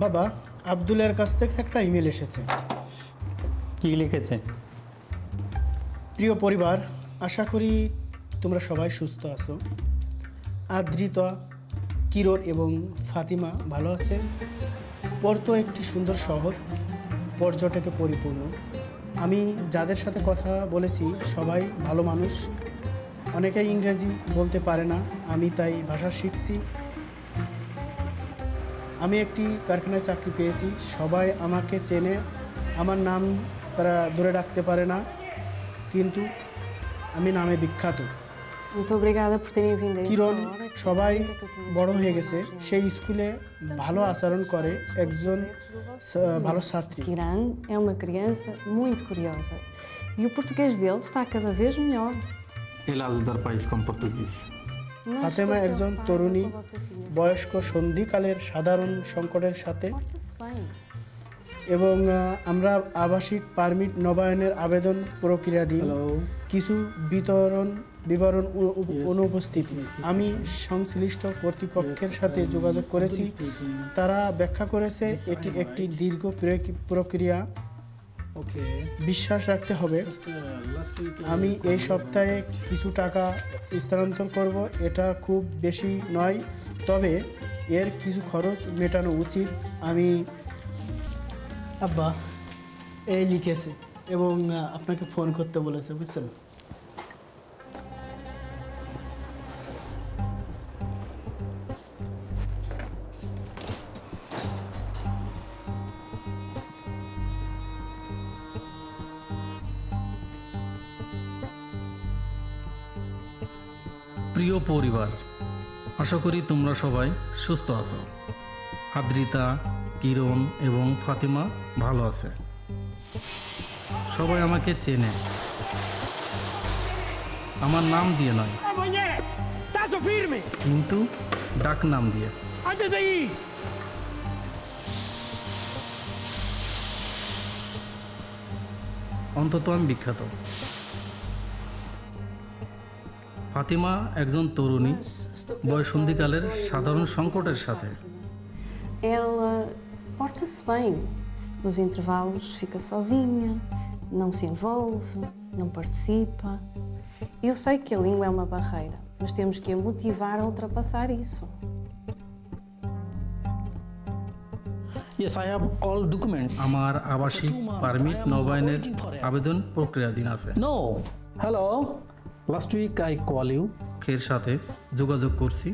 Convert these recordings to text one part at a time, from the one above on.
বাবা, আব্দুলের কাছ থেকে একটা ইমেল এসেছে। কি লিখেছে? প্রিয় পরিবার, আশা করি তোমরা সবাই সুস্থ আছো। আদ্রিতা, কিরণ এবং ফাতিমা ভালো আছে। পর্তো একটি সুন্দর শহর, পর্যটকে পরিপূর্ণ। আমি যাদের সাথে কথা বলেছি সবাই ভালো মানুষ। অনেকেই ইংরেজি বলতে পারে না, আমি তাই ভাষা শিখছি। আমি একটি কারখানায় চাকরি পেয়েছি, সবাই আমাকে চেনে। আমার নাম তারা ধরে রাখতে পারে না, কিন্তু আমি নামে বিখ্যাত। Muito obrigada por terem vindo a esta Kiran hora. সবাই Acredito que eu tinha বড় tido হয়ে uma গেছে, agenda. সেই স্কুলে ভালো আচরণ করে, একজন ভালো ছাত্রী। Kiran é uma criança muito curiosa e o português dele está cada vez melhor. Ele ajuda o país com português. Mas Fatema estou একজন preocupada তরুণী, com a vossa filha. বয়স্ক সন্ধিকালের সাধারণ সংকটের সাথে। Porta-se bem. এবং আমরা আবাসিক পারমিট নবায়নের আবেদন প্রক্রিয়াধীন। কিছু বিবরণ অনুপস্থিত। আমি সংশ্লিষ্ট কর্তৃপক্ষের সাথে যোগাযোগ করেছি, তারা ব্যাখ্যা করেছে এটি একটি দীর্ঘ প্রক্রিয়া। বিশ্বাস রাখতে হবে। আমি এই সপ্তাহে কিছু টাকা স্থানান্তর করব, এটা খুব বেশি নয়, তবে এর কিছু খরচ মেটানো উচিত। আমি আব্বা এই লিখেছে এবং আপনাকে ফোন করতে বলেছে, বুঝছেন? প্রিয় পরিবার, আশা করি তোমরা সবাই সুস্থ আছো। আদ্রিতা, কিরণ এবং ফাতিমা ভালো আছে। সবাই আমাকে চেনে, আমার নাম দিয়ে নয়, Tazo firme! কিন্তু ডাক নাম দিয়ে। Antes de ir! অন্তত আমি বিখ্যাত। ফাতিমা একজন তরুণী, বয়সন্ধিকালের সাধারণ সংকটের সাথে। Ela porta-se bem. Nos intervalos fica sozinha, não se envolve, não participa. Eu sei que a língua é uma barreira, mas temos que a motivar a ultrapassar isso. Yes, I have all documents. আমার আবাসিক permit নবায়নের আবেদন প্রক্রিয়াধীন আছে। No. Hello. Last week I call you. এর সাথে যোগাযোগ করছি।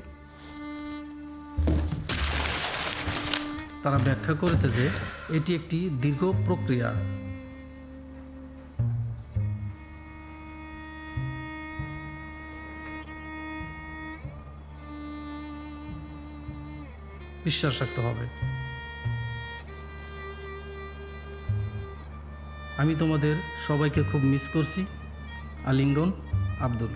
তারা ব্যাখ্যা করেছে যে এটি একটি দীর্ঘ প্রক্রিয়া। বিশ্বাস রাখতে হবে। আমি তোমাদের সবাইকে খুব মিস করছি। আলিঙ্গন, আব্দুল।